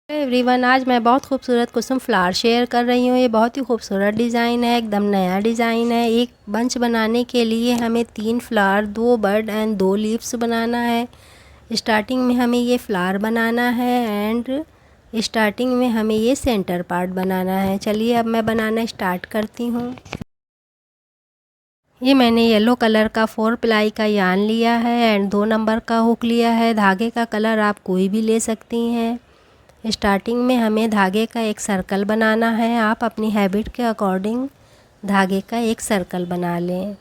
Everyone, आज मैं बहुत खूबसूरत कुसुम फ्लावर शेयर कर रही हूँ। ये बहुत ही खूबसूरत डिज़ाइन है, एकदम नया डिज़ाइन है। एक बंच बनाने के लिए हमें 3 फ्लावर, 2 बड एंड 2 लीव्स बनाना है। स्टार्टिंग में हमें ये फ्लावर बनाना है एंड स्टार्टिंग में हमें ये सेंटर पार्ट बनाना है। चलिए अब मैं बनाना स्टार्ट करती हूँ। ये मैंने येलो कलर का 4 प्लाई का यार्न लिया है एंड 2 नंबर का हुक लिया है। धागे का कलर आप कोई भी ले सकती हैं। स्टार्टिंग में हमें धागे का एक सर्कल बनाना है। आप अपनी हैबिट के अकॉर्डिंग धागे का एक सर्कल बना लें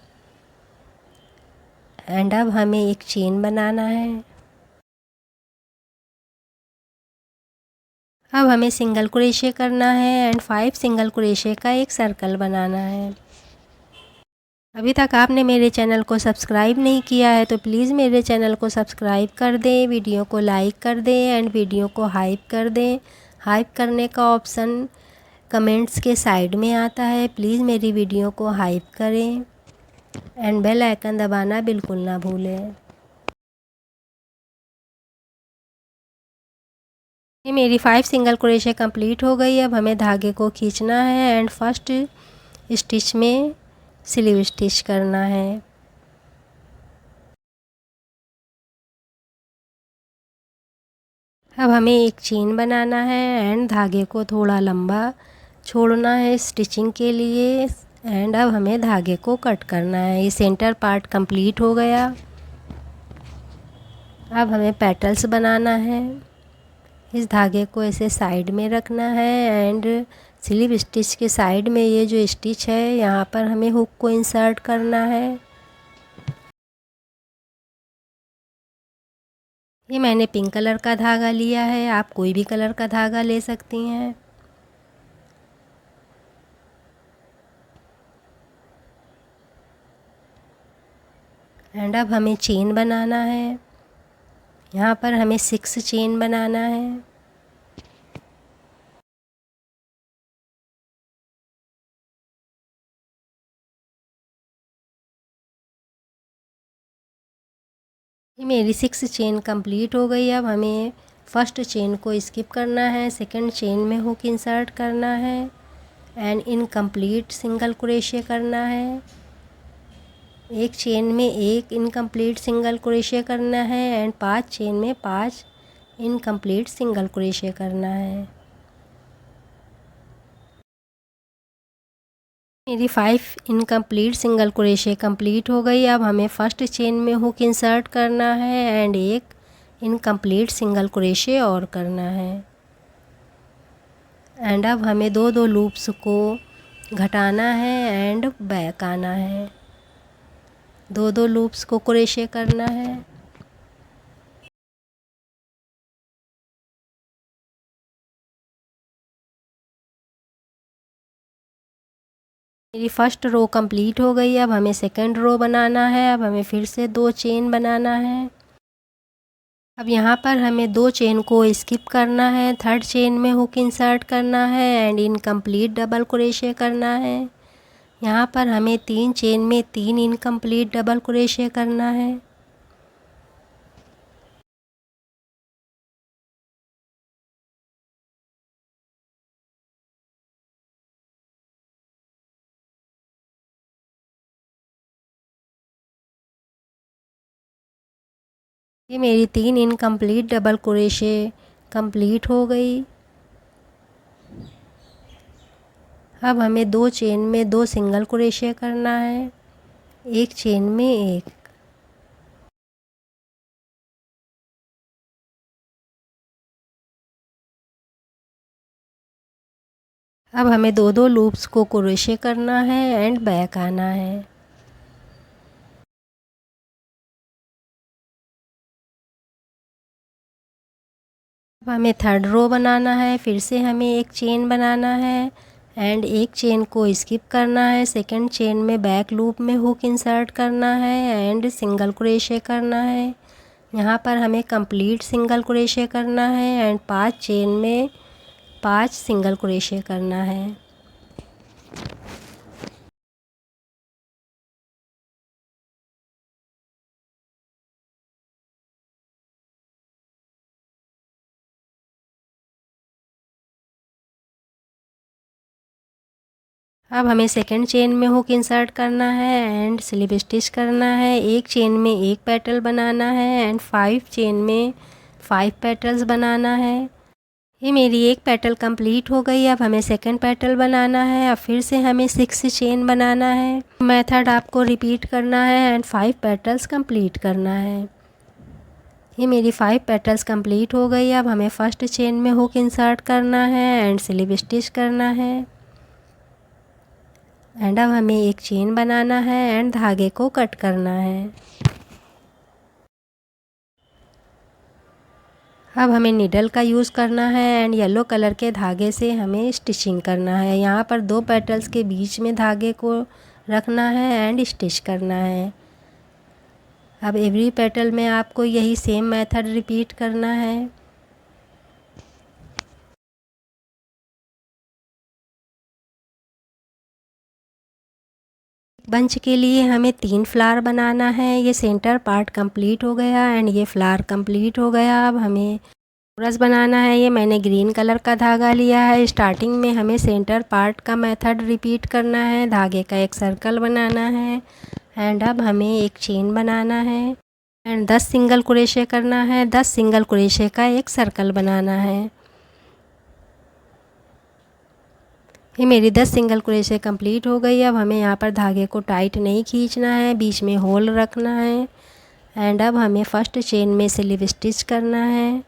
एंड अब हमें एक चेन बनाना है। अब हमें सिंगल क्रोशे करना है एंड 5 सिंगल क्रोशे का एक सर्कल बनाना है। अभी तक आपने मेरे चैनल को सब्सक्राइब नहीं किया है तो प्लीज़ मेरे चैनल को सब्सक्राइब कर दें, वीडियो को लाइक कर दें एंड वीडियो को हाइप कर दें। हाइप करने का ऑप्शन कमेंट्स के साइड में आता है। प्लीज़ मेरी वीडियो को हाइप करें एंड बेल आइकन दबाना बिल्कुल ना भूलें। ये मेरी 5 सिंगल क्रोशे कंप्लीट हो गई। अब हमें धागे को खींचना है एंड फर्स्ट स्टिच में स्लीव स्टिच करना है। अब हमें एक चेन बनाना है एंड धागे को थोड़ा लंबा छोड़ना है स्टिचिंग के लिए एंड अब हमें धागे को कट करना है। ये सेंटर पार्ट कंप्लीट हो गया। अब हमें पेटल्स बनाना है। इस धागे को ऐसे साइड में रखना है एंड स्लीव स्टिच के साइड में ये जो स्टिच है यहाँ पर हमें हुक को इंसर्ट करना है। ये मैंने पिंक कलर का धागा लिया है, आप कोई भी कलर का धागा ले सकती हैं। एंड अब हमें चेन बनाना है। यहाँ पर हमें 6 चेन बनाना है। ये मेरी 6 चेन कंप्लीट हो गई। अब हमें फर्स्ट चेन को स्किप करना है, सेकंड चेन में हुक इंसर्ट करना है एंड इनकम्प्लीट सिंगल क्रोशे करना है। एक चेन में एक इनकम्प्लीट सिंगल क्रोशे करना है एंड 5 चेन में 5 इनकम्प्लीट सिंगल क्रोशे करना है। मेरी 5 इनकम्प्लीट सिंगल क्रोशे कंप्लीट हो गई। अब हमें फर्स्ट चेन में हुक इंसर्ट करना है एंड एक इनकम्प्लीट सिंगल क्रोशे और करना है एंड अब हमें दो दो लूप्स को घटाना है एंड बैक आना है। दो दो लूप्स को क्रोशे करना है। मेरी फर्स्ट रो कंप्लीट हो गई। अब हमें सेकंड रो बनाना है। अब हमें फिर से 2 चेन बनाना है। अब यहाँ पर हमें 2 चेन को स्किप करना है। थर्ड चेन में हुक इंसर्ट करना है एंड इनकम्प्लीट डबल क्रोशे करना है। यहाँ पर हमें 3 चेन में 3 इनकम्प्लीट डबल क्रोशे करना है। ये मेरी 3 इनकम्प्लीट डबल क्रोशे कंप्लीट हो गई। अब हमें 2 चेन में 2 सिंगल क्रोशे करना है, एक चेन में एक। अब हमें दो दो लूप्स को क्रोशे करना है एंड बैक आना है। अब हमें थर्ड रो बनाना है। फिर से हमें एक चेन बनाना है एंड एक चेन को स्किप करना है। सेकंड चेन में बैक लूप में हुक इंसर्ट करना है एंड सिंगल क्रोशे करना है। यहाँ पर हमें कंप्लीट सिंगल क्रोशे करना है एंड 5 चेन में 5 सिंगल क्रोशे करना है। अब हमें सेकंड चेन में हुक इंसर्ट करना है एंड स्लिप स्टिच करना है। एक चेन में एक पेटल बनाना है एंड 5 चेन में 5 पेटल्स बनाना है। ये मेरी एक पेटल कंप्लीट हो गई। अब हमें सेकंड पेटल बनाना है। अब फिर से हमें 6 चेन बनाना है। मेथड आपको रिपीट करना है एंड 5 पेटल्स कंप्लीट करना है। ये मेरी 5 पेटल्स कंप्लीट हो गई। अब हमें फर्स्ट चेन में हुक इंसर्ट करना है एंड स्लिप स्टिच करना है एंड अब हमें एक चेन बनाना है एंड धागे को कट करना है। अब हमें नीडल का यूज़ करना है एंड येलो कलर के धागे से हमें स्टिचिंग करना है। यहाँ पर 2 पेटल्स के बीच में धागे को रखना है एंड स्टिच करना है। अब एवरी पेटल में आपको यही सेम मेथड रिपीट करना है। बंच के लिए हमें 3 फ्लावर बनाना है। ये सेंटर पार्ट कंप्लीट हो गया एंड ये फ्लावर कंप्लीट हो गया। अब हमें चोरस बनाना है। ये मैंने ग्रीन कलर का धागा लिया है। स्टार्टिंग में हमें सेंटर पार्ट का मेथड रिपीट करना है। धागे का एक सर्कल बनाना है एंड अब हमें एक चेन बनाना है एंड 10 सिंगल क्रोशे करना है। 10 सिंगल क्रोशे का एक सर्कल बनाना है। ये मेरी 10 सिंगल क्रोशे कंप्लीट हो गई। अब हमें यहाँ पर धागे को टाइट नहीं खींचना है, बीच में होल रखना है एंड अब हमें फर्स्ट चेन में स्लिप स्टिच करना है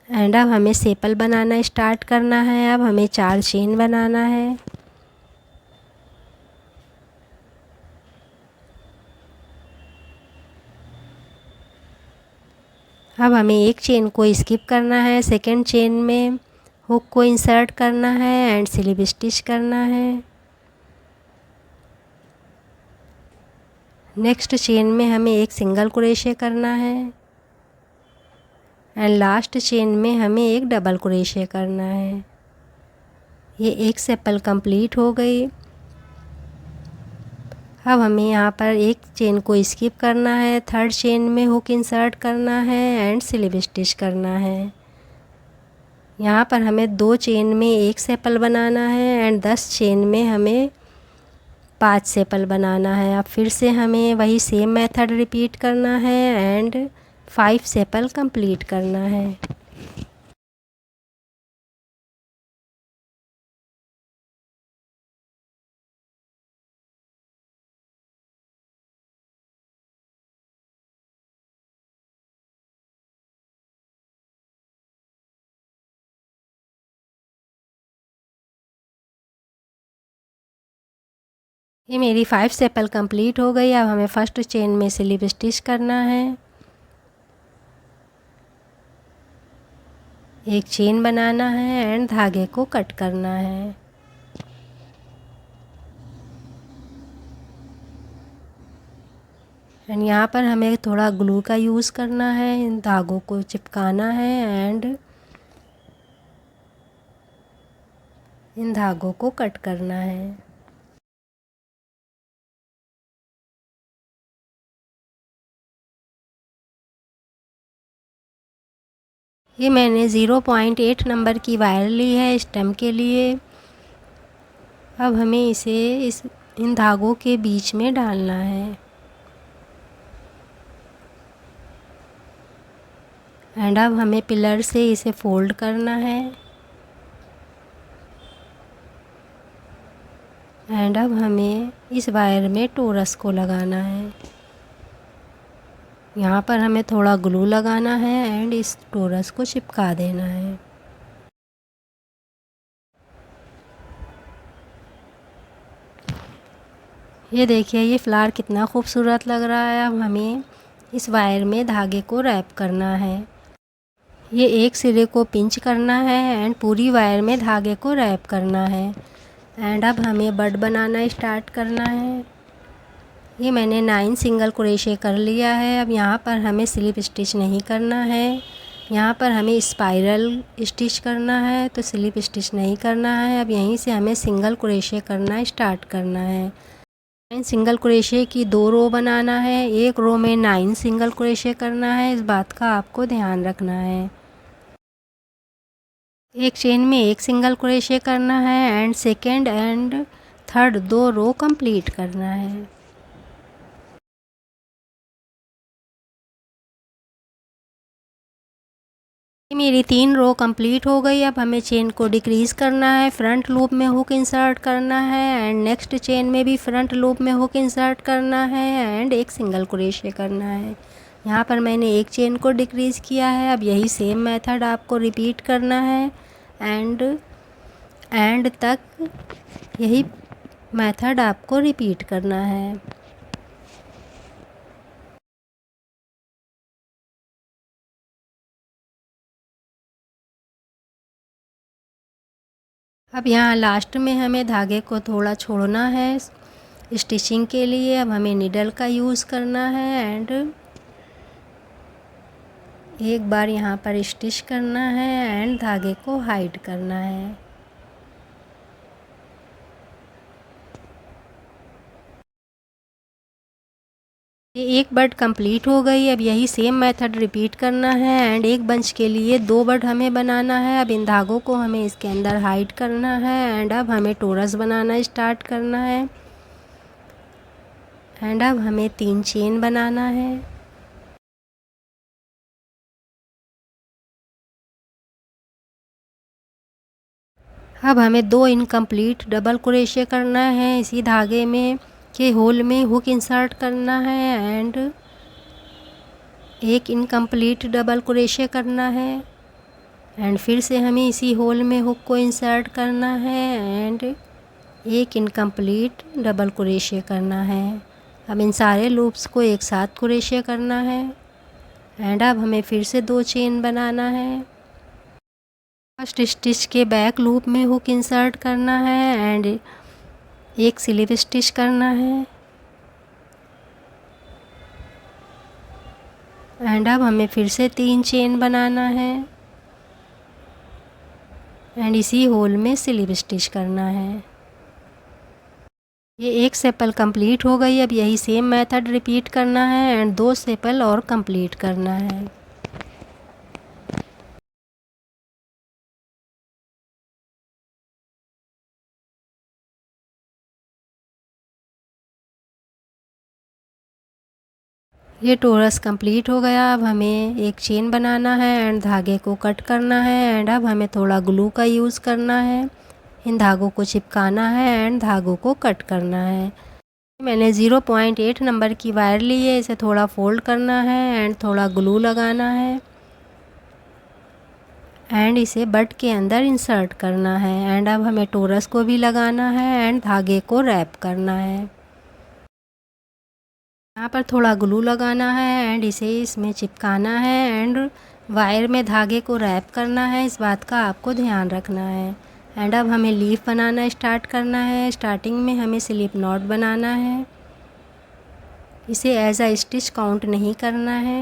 एंड अब हमें सेपल बनाना स्टार्ट करना है। अब हमें 4 चेन बनाना है। अब हमें एक चेन को स्किप करना है। सेकंड चेन में हुक को इंसर्ट करना है एंड स्लिप स्टिच करना है। नेक्स्ट चेन में हमें एक सिंगल क्रोशे करना है एंड लास्ट चेन में हमें एक डबल क्रोशे करना है। ये एक सेपल कंप्लीट हो गई। अब हमें यहाँ पर एक चेन को स्किप करना है। थर्ड चेन में हुक इंसर्ट करना है एंड स्लिप स्टिच करना है। यहाँ पर हमें 2 चेन में एक सेपल बनाना है एंड 10 चेन में हमें 5 सेपल बनाना है। अब फिर से हमें वही सेम मेथड रिपीट करना है एंड 5 सेपल कंप्लीट करना है। ये मेरी 5 सेपल कंप्लीट हो गई। अब हमें फर्स्ट चेन में स्लिप स्टिच करना है। एक चेन बनाना है एंड धागे को कट करना है। एंड यहाँ पर हमें थोड़ा ग्लू का यूज़ करना है। इन धागों को चिपकाना है एंड इन धागों को कट करना है। ये मैंने 0.8 नंबर की वायर ली है स्टेम के लिए। अब हमें इसे इन धागों के बीच में डालना है एंड अब हमें पिलर से इसे फोल्ड करना है एंड अब हमें इस वायर में टोरस को लगाना है। यहाँ पर हमें थोड़ा ग्लू लगाना है एंड इस टोरस को चिपका देना है। ये देखिए ये फ्लावर कितना खूबसूरत लग रहा है। अब हमें इस वायर में धागे को रैप करना है। ये एक सिरे को पिंच करना है एंड पूरी वायर में धागे को रैप करना है एंड अब हमें बड बनाना स्टार्ट करना है। ये मैंने 9 सिंगल क्रोशे कर लिया है। अब यहाँ पर हमें स्लिप स्टिच नहीं करना है। यहाँ पर हमें स्पाइरल स्टिच करना है तो स्लिप स्टिच नहीं करना है। अब यहीं से हमें सिंगल क्रोशे करना स्टार्ट करना है। 9 सिंगल क्रोशे की 2 रो बनाना है। एक रो में 9 सिंगल क्रोशे करना है। इस बात का आपको ध्यान रखना है। एक चेन में एक सिंगल क्रोशे करना है and second and third 2 row complete करना है। मेरी 3 रो कंप्लीट हो गई। अब हमें चेन को डिक्रीज़ करना है, फ्रंट लूप में हुक इंसर्ट करना है एंड नेक्स्ट चेन में भी फ्रंट लूप में हुक इंसर्ट करना है एंड एक सिंगल क्रोशे करना है। यहाँ पर मैंने एक चेन को डिक्रीज़ किया है। अब यही सेम मेथड आपको रिपीट करना है एंड तक यही मेथड आपको रिपीट करना है। अब यहाँ लास्ट में हमें धागे को थोड़ा छोड़ना है स्टिचिंग के लिए। अब हमें नीडल का यूज़ करना है एंड एक बार यहाँ पर स्टिच करना है एंड धागे को हाइड करना है। ये एक बड कंप्लीट हो गई। अब यही सेम मेथड रिपीट करना है एंड एक बंच के लिए 2 बड हमें बनाना है। अब इन धागों को हमें इसके अंदर हाइड करना है एंड अब हमें टोरस बनाना स्टार्ट करना है एंड अब हमें 3 चेन बनाना है। अब हमें 2 इनकम्प्लीट डबल क्रोशे करना है। इसी धागे में के होल में हुक इंसर्ट करना है एंड एक इनकम्प्लीट डबल क्रोशे करना है एंड फिर से हमें इसी होल में हुक को इंसर्ट करना है एंड एक इनकम्प्लीट डबल क्रोशे करना है। अब इन सारे लूप्स को एक साथ क्रोशे करना है एंड अब हमें फिर से 2 चेन बनाना है। फर्स्ट स्टिच के बैक लूप में हुक इंसर्ट करना है एंड एक स्लिप स्टिच करना है एंड अब हमें फिर से 3 चेन बनाना है एंड इसी होल में स्लिप स्टिच करना है। ये एक सेपल कंप्लीट हो गई। अब यही सेम मेथड रिपीट करना है एंड 2 सेपल और कंप्लीट करना है। ये टोरस कंप्लीट हो गया। अब हमें एक चेन बनाना है एंड धागे को कट करना है एंड अब हमें थोड़ा ग्लू का यूज़ करना है। इन धागों को चिपकाना है एंड धागों को कट करना है। मैंने 0.8 नंबर की वायर ली है, इसे थोड़ा फोल्ड करना है एंड थोड़ा ग्लू लगाना है एंड इसे बट के अंदर इंसर्ट करना है एंड अब हमें टोरस को भी लगाना है एंड धागे को रैप करना है। यहाँ पर थोड़ा ग्लू लगाना है एंड इसे इसमें चिपकाना है एंड वायर में धागे को रैप करना है। इस बात का आपको ध्यान रखना है एंड अब हमें लीफ बनाना स्टार्ट करना है। स्टार्टिंग में हमें स्लिप नॉट बनाना है, इसे एज अ स्टिच काउंट नहीं करना है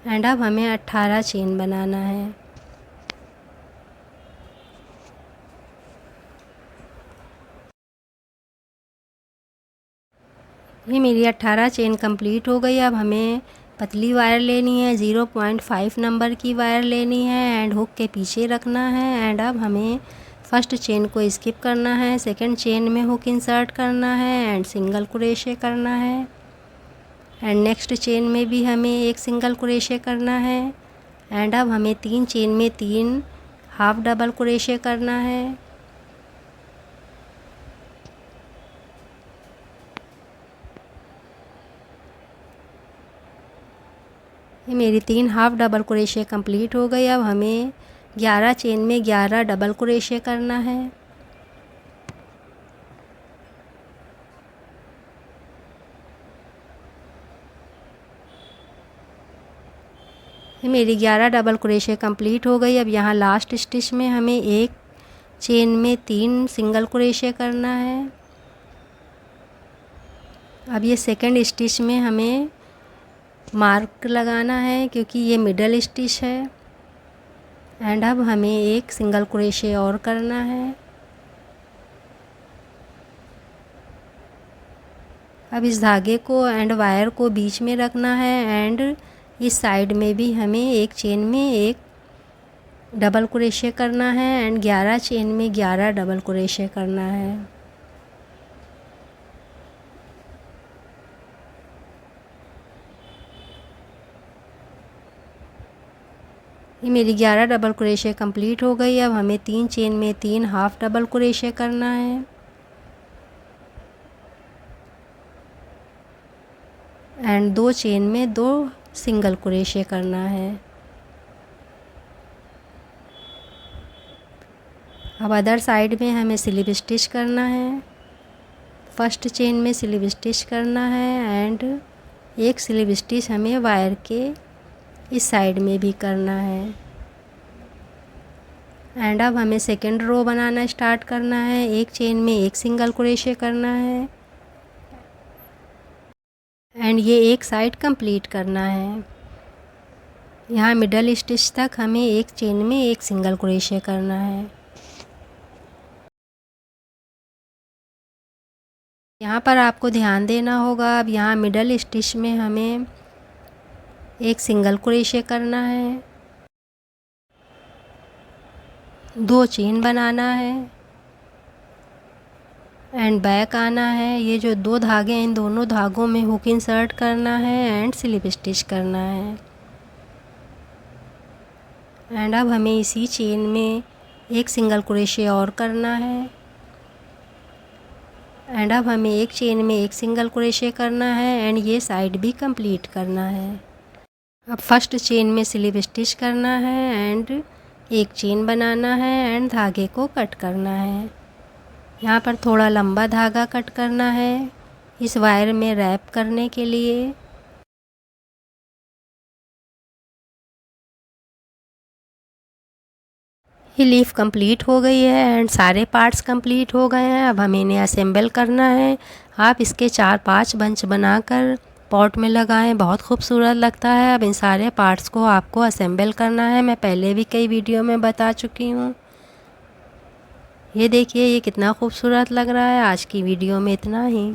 एंड अब हमें 18 चेन बनाना है। ये मेरी 18 चेन कंप्लीट हो गई। अब हमें पतली वायर लेनी है, 0.5 नंबर की वायर लेनी है एंड हुक के पीछे रखना है एंड अब हमें फर्स्ट चेन को स्किप करना है, सेकंड चेन में हुक इंसर्ट करना है एंड सिंगल क्रोशे करना है एंड नेक्स्ट चेन में भी हमें एक सिंगल क्रोशे करना है एंड अब हमें 3 चेन में 3 हाफ डबल क्रोशे करना है। ये मेरी 3 हाफ डबल क्रोशे कंप्लीट हो गई। अब हमें 11 चेन में 11 डबल क्रोशे करना है। ये मेरी 11 डबल क्रोशे कंप्लीट हो गई। अब यहाँ लास्ट स्टिच में हमें एक चेन में 3 सिंगल क्रोशे करना है। अब ये सेकंड स्टिच में हमें मार्क लगाना है क्योंकि ये मिडल स्टिच है एंड अब हमें एक सिंगल क्रोशे और करना है। अब इस धागे को एंड वायर को बीच में रखना है एंड इस साइड में भी हमें एक चेन में एक डबल क्रोशे करना है एंड 11 चेन में 11 डबल क्रोशे करना है। ये मेरी 11 डबल क्रोशे कंप्लीट हो गई। अब हमें 3 चेन में 3 हाफ डबल क्रोशे करना है एंड 2 चेन में 2 सिंगल क्रोशे करना है। अब अदर साइड में हमें स्लिप स्टिच करना है। फर्स्ट चेन में स्लिप स्टिच करना है एंड एक स्लिप स्टिच हमें वायर के इस साइड में भी करना है। एंड अब हमें सेकेंड रो बनाना स्टार्ट करना है। एक चेन में एक सिंगल क्रोशे करना है एंड ये एक साइड कंप्लीट करना है। यहाँ मिडल स्टिच तक हमें एक चेन में एक सिंगल क्रोशे करना है। यहाँ पर आपको ध्यान देना होगा। अब यहाँ मिडल स्टिच में हमें एक सिंगल क्रोशे करना है, 2 चेन बनाना है एंड बैक आना है। ये जो 2 धागे हैं इन दोनों धागों में हुक इंसर्ट करना है एंड स्लिप स्टिच करना है। एंड अब हमें इसी चेन में एक सिंगल क्रोशे और करना है एंड अब हमें एक चेन में एक सिंगल क्रोशे करना है एंड ये साइड भी कंप्लीट करना है। अब फर्स्ट चेन में स्लिप स्टिच करना है एंड एक चेन बनाना है एंड धागे को कट करना है। यहाँ पर थोड़ा लंबा धागा कट करना है इस वायर में रैप करने के लिए। ये लीफ कंप्लीट हो गई है एंड सारे पार्ट्स कंप्लीट हो गए हैं। अब हमें इन्हें असेंबल करना है। आप इसके 4-5 बंच बनाकर पॉट में लगाएं, बहुत खूबसूरत लगता है। अब इन सारे पार्ट्स को आपको असेंबल करना है। मैं पहले भी कई वीडियो में बता चुकी हूँ। ये देखिए ये कितना खूबसूरत लग रहा है। आज की वीडियो में इतना ही।